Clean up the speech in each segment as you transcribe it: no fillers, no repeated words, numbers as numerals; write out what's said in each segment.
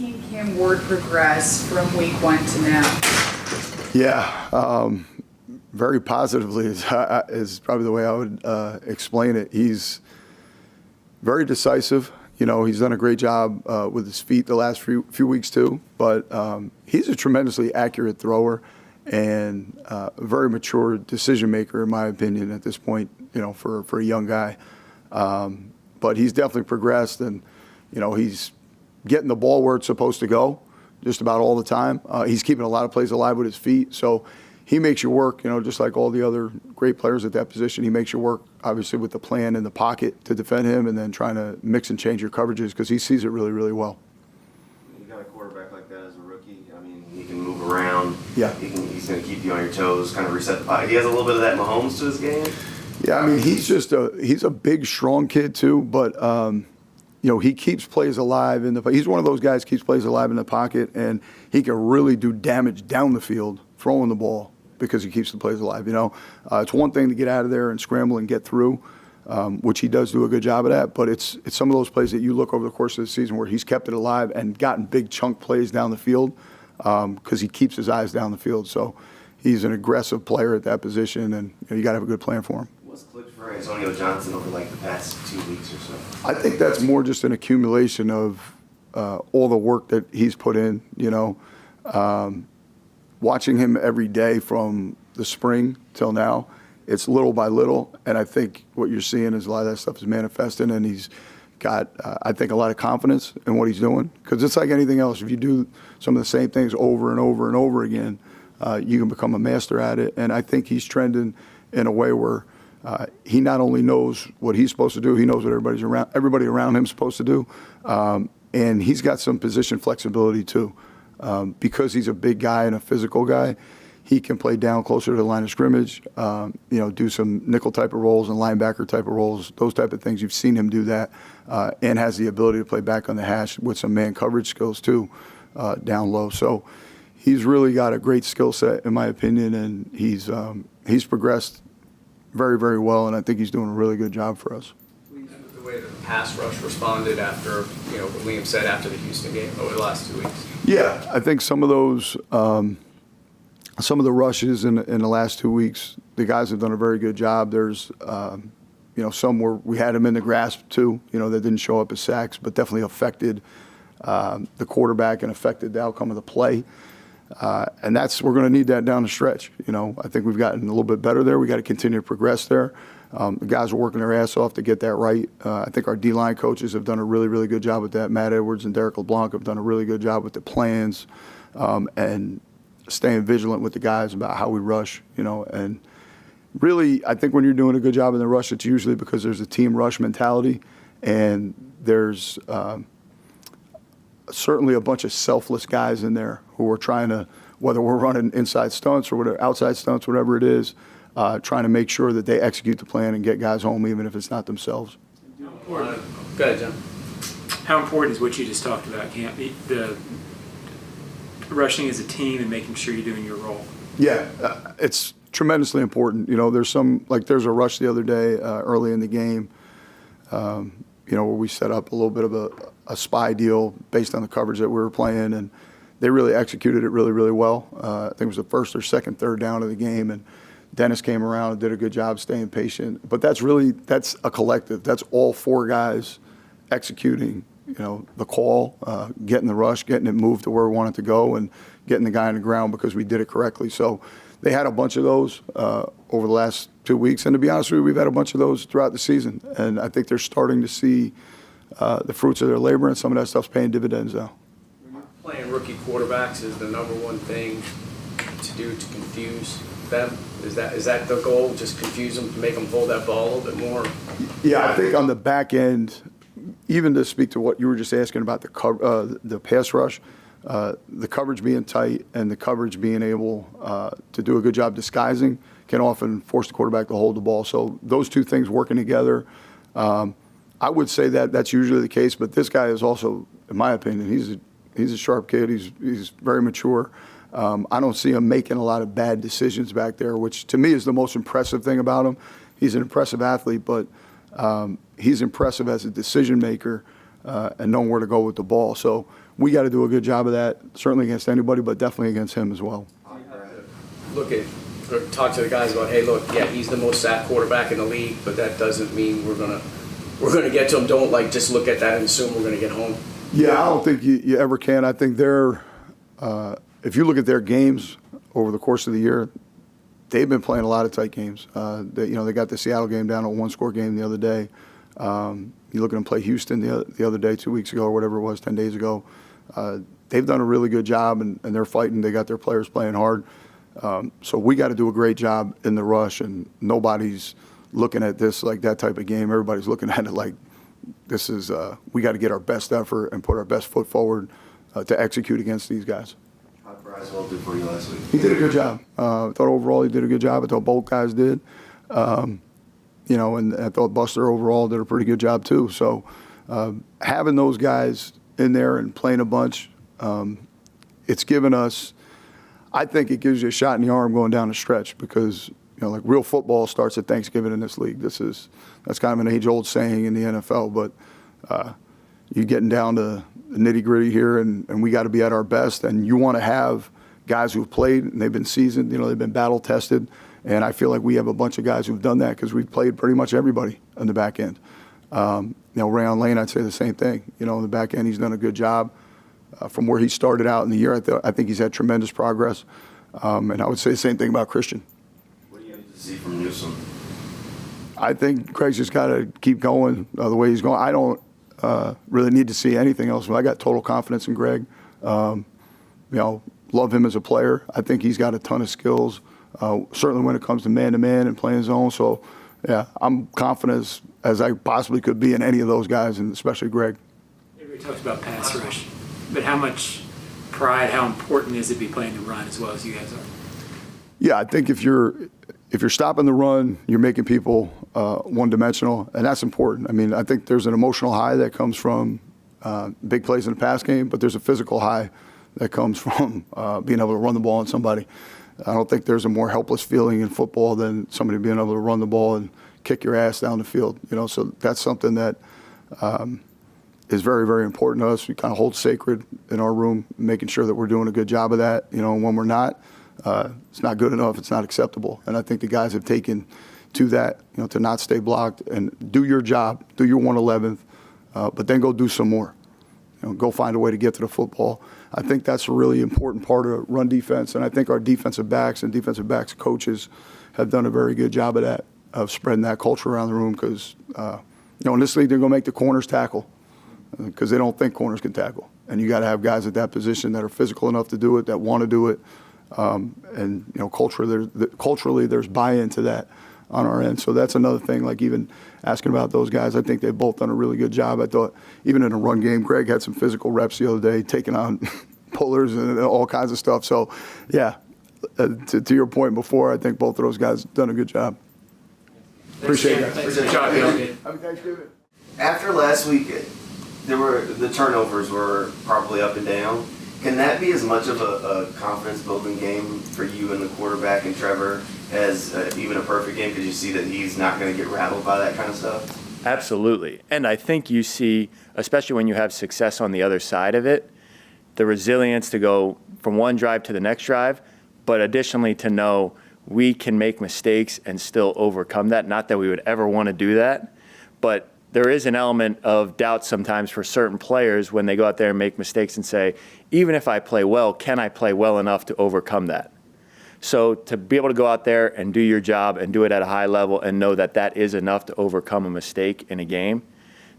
seen Cam Ward progress from week 1 to now? Yeah, very positively is probably the way I would explain it. He's very decisive. You know, he's done a great job with his feet the last few weeks too. But he's a tremendously accurate thrower and a very mature decision maker, in my opinion, at this point. You know, for a young guy. But he's definitely progressed, and you know, he's getting the ball where it's supposed to go just about all the time. He's keeping a lot of plays alive with his feet, so he makes you work, you know, just like all the other great players at that position. He makes you work, obviously, with the plan in the pocket to defend him and then trying to mix and change your coverages because he sees it really, really well. You got a quarterback like that as a rookie. I mean, he can move around. Yeah. He's going to keep you on your toes, kind of reset the pocket. He has a little bit of that Mahomes to his game. Yeah, I mean, he's a big, strong kid too, but you know, he keeps plays alive he's one of those guys keeps plays alive in the pocket, and he can really do damage down the field throwing the ball because he keeps the plays alive. You know, it's one thing to get out of there and scramble and get through, which he does do a good job of that. But it's some of those plays that you look over the course of the season where he's kept it alive and gotten big chunk plays down the field because he keeps his eyes down the field. So he's an aggressive player at that position, and you got to have a good plan for him. What's clicked for Antonio Johnson over like the past 2 weeks or so? I think that's more just an accumulation of all the work that he's put in. You know, watching him every day from the spring till now, it's little by little, and I think what you're seeing is a lot of that stuff is manifesting, and he's got, I think, a lot of confidence in what he's doing. Because it's like anything else. If you do some of the same things over and over and over again, you can become a master at it. And I think he's trending in a way where he not only knows what he's supposed to do, he knows what everybody around him is supposed to do, and he's got some position flexibility too. Because he's a big guy and a physical guy, he can play down closer to the line of scrimmage, you know, do some nickel type of roles and linebacker type of roles, those type of things. You've seen him do that, and has the ability to play back on the hash with some man coverage skills too, down low. So he's really got a great skill set, in my opinion, and he's progressed very, very well, and I think he's doing a really good job for us. The way the pass rush responded after, you know, what Liam said after the Houston game over the last 2 weeks. Yeah, I think some of those, some of the rushes in the last 2 weeks, the guys have done a very good job. There's, you know, some where we had them in the grasp too, you know, that didn't show up as sacks, but definitely affected the quarterback and affected the outcome of the play. And we're going to need that down the stretch. You know, I think we've gotten a little bit better there. We got to continue to progress there. The guys are working their ass off to get that right. I think our D-line coaches have done a really, really good job with that. Matt Edwards and Derek LeBlanc have done a really good job with the plans and staying vigilant with the guys about how we rush, you know. And really, I think when you're doing a good job in the rush, it's usually because there's a team rush mentality, and there's certainly a bunch of selfless guys in there who are trying to, whether we're running inside stunts or whatever, outside stunts, whatever it is, trying to make sure that they execute the plan and get guys home even if it's not themselves. Go ahead, John. How important is what you just talked about, Camp? The rushing as a team and making sure you're doing your role. Yeah, it's tremendously important. You know, there's a rush the other day early in the game, you know, where we set up a little bit of a spy deal based on the coverage that we were playing, and they really executed it really, really well. I think it was the first or second, third down of the game, and Dennis came around and did a good job staying patient. But that's a collective. That's all four guys executing, you know, the call, getting the rush, getting it moved to where we want it to go, and getting the guy on the ground because we did it correctly. So they had a bunch of those over the last 2 weeks. And to be honest with you, we've had a bunch of those throughout the season. And I think they're starting to see the fruits of their labor, and some of that stuff's paying dividends now. Playing rookie quarterbacks is the number one thing to do to confuse them. Is that the goal? Just confuse them, make them hold that ball a little bit more? Yeah, I think on the back end, even to speak to what you were just asking about the pass rush, the coverage being tight and the coverage being able to do a good job disguising can often force the quarterback to hold the ball. So those two things working together, I would say that that's usually the case. But this guy is also, in my opinion, he's a sharp kid. He's very mature. I don't see him making a lot of bad decisions back there, which to me is the most impressive thing about him. He's an impressive athlete, but he's impressive as a decision maker and knowing where to go with the ball. So we got to do a good job of that, certainly against anybody, but definitely against him as well. Look at, or talk to the guys about, hey, look, yeah, he's the most sacked quarterback in the league, but that doesn't mean we're gonna get to him. Don't just look at that and assume we're gonna get home. Yeah, I don't think you ever can. I think if you look at their games over the course of the year, they've been playing a lot of tight games. They got the Seattle game down, a one-score game the other day. You look at them play Houston the other day, 2 weeks ago or whatever it was, 10 days ago. They've done a really good job, and they're fighting. They got their players playing hard. So we got to do a great job in the rush, and nobody's looking at this like that type of game. Everybody's looking at it like this is we got to get our best effort and put our best foot forward to execute against these guys. How did Braswell do for you last week? He did a good job. I thought overall he did a good job. I thought both guys did. And I thought Buster overall did a pretty good job too. So having those guys in there and playing a bunch, it's given us, I think it gives you a shot in the arm going down the stretch because, like real football starts at Thanksgiving in this league. That's kind of an age-old saying in the NFL, but you're getting down to the nitty-gritty here, and we got to be at our best. And you want to have guys who've played, and they've been seasoned, they've been battle-tested. And I feel like we have a bunch of guys who've done that because we've played pretty much everybody on the back end. Rayon Lane, I'd say the same thing. On the back end, he's done a good job. From where he started out in the year, I think he's had tremendous progress. And I would say the same thing about Christian. What do you need to see from Newsom? I think Craig's just got to keep going the way he's going. I don't really need to see anything else. I got total confidence in Greg. Love him as a player. I think he's got a ton of skills, certainly when it comes to man-to-man and playing zone. So, yeah, I'm confident as I possibly could be in any of those guys, and especially Greg. Everybody talks about pass rush, but how much pride, how important is it to be playing the run as well as you guys are? Yeah, I think if you're stopping the run, you're making people one-dimensional, and that's important. I mean, I think there's an emotional high that comes from big plays in the pass game, but there's a physical high that comes from being able to run the ball on somebody. I don't think there's a more helpless feeling in football than somebody being able to run the ball and kick your ass down the field. So that's something that is very, very important to us. We kind of hold sacred in our room, making sure that we're doing a good job of that. And when we're not, it's not good enough. It's not acceptable. And I think the guys have taken to that, to not stay blocked and do your job, do your 111th, but then go do some more. Go find a way to get to the football. I think that's a really important part of run defense, and I think our defensive backs and defensive backs coaches have done a very good job of that, of spreading that culture around the room because, in this league they're going to make the corners tackle because they don't think corners can tackle. And you got to have guys at that position that are physical enough to do it, that want to do it. Culturally there's buy-in to that on our end. So that's another thing, like even asking about those guys, I think they've both done a really good job. I thought even in a run game, Greg had some physical reps the other day, taking on pullers and all kinds of stuff. So, yeah, to your point before, I think both of those guys have done a good job. Appreciate it. Good job, Bill. Happy Thanksgiving. After last week, the turnovers were probably up and down. Can that be as much of a confidence-building game for you and the quarterback and Trevor as even a perfect game because you see that he's not going to get rattled by that kind of stuff? Absolutely. And I think you see, especially when you have success on the other side of it, the resilience to go from one drive to the next drive, but additionally to know we can make mistakes and still overcome that. Not that we would ever want to do that, but there is an element of doubt sometimes for certain players when they go out there and make mistakes and say, even if I play well, can I play well enough to overcome that? So to be able to go out there and do your job and do it at a high level and know that that is enough to overcome a mistake in a game,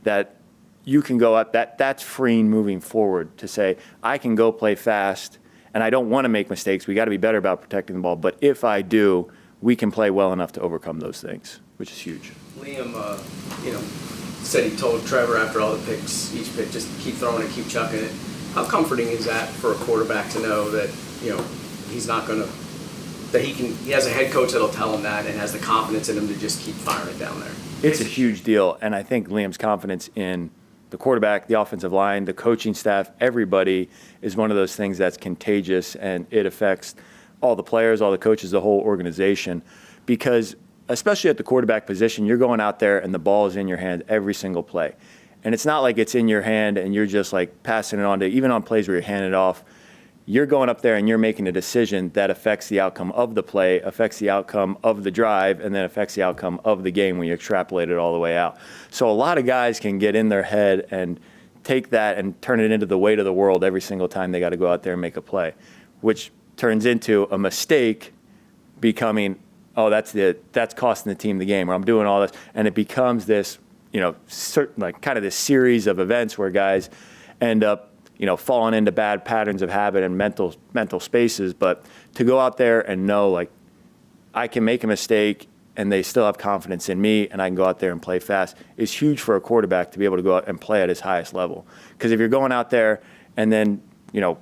that you can go up, that's freeing moving forward to say, I can go play fast and I don't want to make mistakes. We got to be better about protecting the ball. But if I do, we can play well enough to overcome those things, which is huge. Liam, said he told Trevor after all the picks, each pick, just keep throwing it, keep chucking it. How comforting is that for a quarterback to know that, he's not going to, that he has a head coach that'll tell him that and has the confidence in him to just keep firing it down there? It's a huge deal, and I think Liam's confidence in the quarterback, the offensive line, the coaching staff, everybody is one of those things that's contagious, and it affects all the players, all the coaches, the whole organization, because especially at the quarterback position, you're going out there and the ball is in your hand every single play. And it's not like it's in your hand and you're just like passing it on to, even on plays where you're handing it off, you're going up there and you're making a decision that affects the outcome of the play, affects the outcome of the drive, and then affects the outcome of the game when you extrapolate it all the way out. So a lot of guys can get in their head and take that and turn it into the weight of the world every single time they got to go out there and make a play, which turns into a mistake becoming, oh, that's costing the team the game, or I'm doing all this. And it becomes this, like kind of this series of events where guys end up, falling into bad patterns of habit and mental spaces. But to go out there and know, like, I can make a mistake and they still have confidence in me and I can go out there and play fast is huge for a quarterback to be able to go out and play at his highest level. Because if you're going out there and then,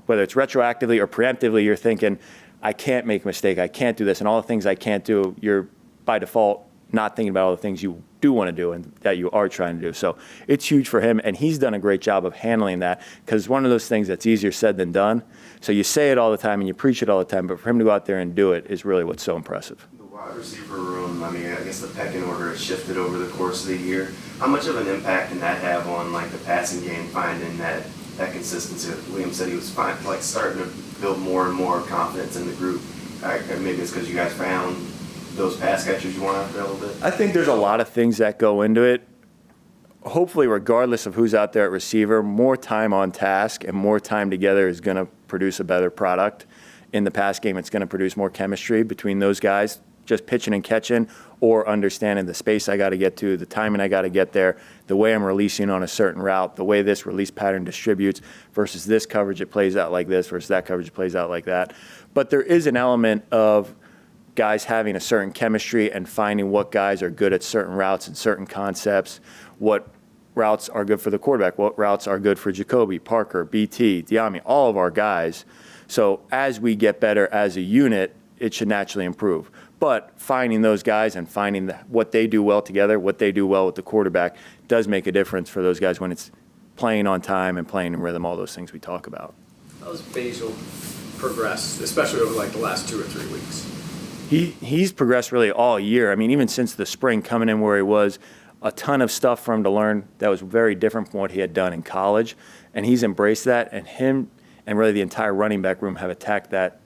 whether it's retroactively or preemptively, you're thinking, I can't make a mistake, I can't do this, and all the things I can't do, you're by default not thinking about all the things you do want to do and that you are trying to do. So it's huge for him, and he's done a great job of handling that, because it's one of those things that's easier said than done. So you say it all the time and you preach it all the time, but for him to go out there and do it is really what's so impressive. The wide receiver room, I guess the pecking order has shifted over the course of the year. How much of an impact can that have on, like, the passing game, finding that consistency? Liam said he was starting to build more and more confidence in the group. Maybe it's because you guys found those pass catchers you want after a little bit? I think there's a lot of things that go into it. Hopefully, regardless of who's out there at receiver, more time on task and more time together is going to produce a better product. In the pass game, it's going to produce more chemistry between those guys, just pitching and catching, or understanding the space I got to get to, the timing I got to get there, the way I'm releasing on a certain route, the way this release pattern distributes versus this coverage, it plays out like this versus that coverage, it plays out like that. But there is an element of guys having a certain chemistry and finding what guys are good at certain routes and certain concepts, what routes are good for the quarterback, what routes are good for Jacoby, Parker, BT, Diami, all of our guys. So as we get better as a unit, it should naturally improve. But finding those guys and finding what they do well together, what they do well with the quarterback, does make a difference for those guys when it's playing on time and playing in rhythm, all those things we talk about. How has Basil progressed, especially over like the last 2 or 3 weeks? He's progressed really all year. Even since the spring, coming in where he was, a ton of stuff for him to learn that was very different from what he had done in college. And he's embraced that, and him and really the entire running back room have attacked that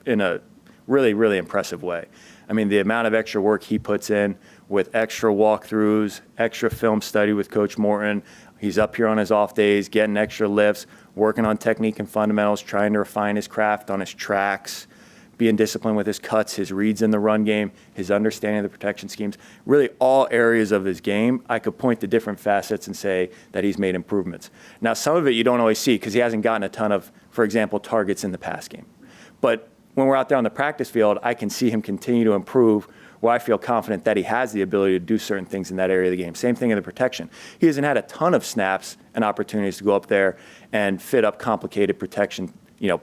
in a really, really impressive way. The amount of extra work he puts in with extra walkthroughs, extra film study with Coach Morton. He's up here on his off days, getting extra lifts, working on technique and fundamentals, trying to refine his craft on his tracks, being disciplined with his cuts, his reads in the run game, his understanding of the protection schemes. Really all areas of his game, I could point to different facets and say that he's made improvements. Now, some of it you don't always see because he hasn't gotten a ton of, for example, targets in the pass game. But when we're out there on the practice field, I can see him continue to improve where I feel confident that he has the ability to do certain things in that area of the game. Same thing in the protection. He hasn't had a ton of snaps and opportunities to go up there and fit up complicated protection,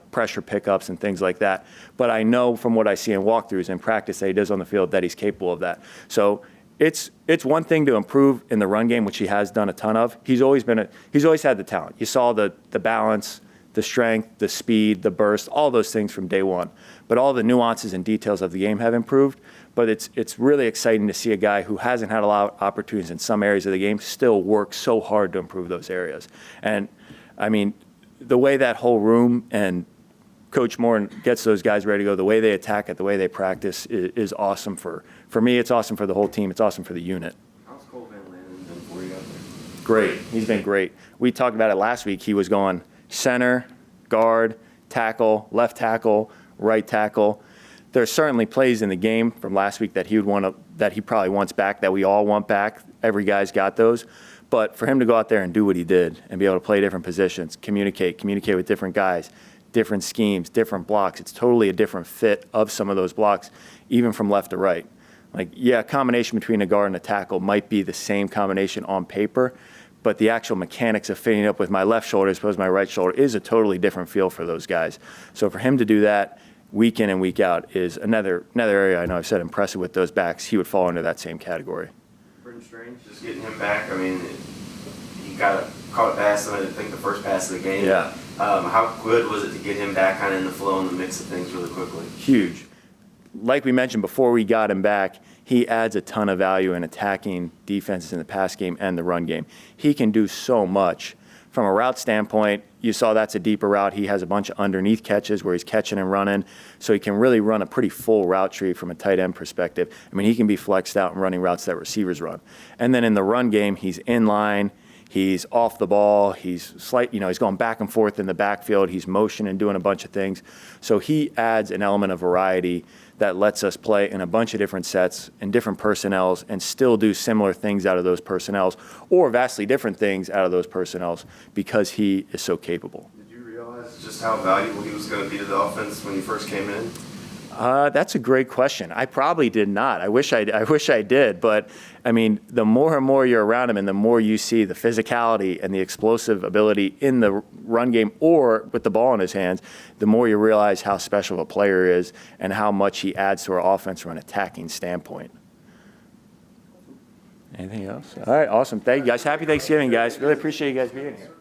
pressure pickups and things like that. But I know from what I see in walkthroughs and practice that he does on the field that he's capable of that. So it's one thing to improve in the run game, which he has done a ton of. He's always had the talent. You saw the balance, the strength, the speed, the burst, all those things from day one. But all the nuances and details of the game have improved. But it's really exciting to see a guy who hasn't had a lot of opportunities in some areas of the game still work so hard to improve those areas. And, the way that whole room and Coach Moore gets those guys ready to go, the way they attack it, the way they practice is awesome for me. It's awesome for the whole team. It's awesome for the unit. How's Cole Van Landen been for you out there? Great. He's been great. We talked about it last week. He was going center, guard, tackle, left tackle, right tackle. There's certainly plays in the game from last week that he probably wants back, that we all want back. Every guy's got those. But for him to go out there and do what he did and be able to play different positions, communicate with different guys, different schemes, different blocks, it's totally a different fit of some of those blocks, even from left to right. A combination between a guard and a tackle might be the same combination on paper, but the actual mechanics of fitting up with my left shoulder as opposed to my right shoulder is a totally different feel for those guys. So for him to do that week in and week out is another area I know I've said impressive with those backs. He would fall into that same category. Strange, just getting him back. He caught a pass, I think the first pass of the game. Yeah. How good was it to get him back kind of in the flow and the mix of things really quickly? Huge. like we mentioned before we got him back, he adds a ton of value in attacking defenses in the pass game and the run game. He can do so much. From a route standpoint, you saw that's a deeper route. He has a bunch of underneath catches where he's catching and running, so he can really run a pretty full route tree from a tight end perspective. I mean, he can be flexed out and running routes that receivers run. And then in the run game, he's in line, he's off the ball, he's he's going back and forth in the backfield, he's motioning and doing a bunch of things. So he adds an element of variety that lets us play in a bunch of different sets and different personnels and still do similar things out of those personnels or vastly different things out of those personnels because he is so capable. Did you realize just how valuable he was going to be to the offense when you first came in? That's a great question. I probably did not. I wish I did. But, I mean, the more and more you're around him and the more you see the physicality and the explosive ability in the run game or with the ball in his hands, the more you realize how special of a player he is and how much he adds to our offense from an attacking standpoint. Anything else? All right, awesome. Thank you, guys. Happy Thanksgiving, guys. Really appreciate you guys being here.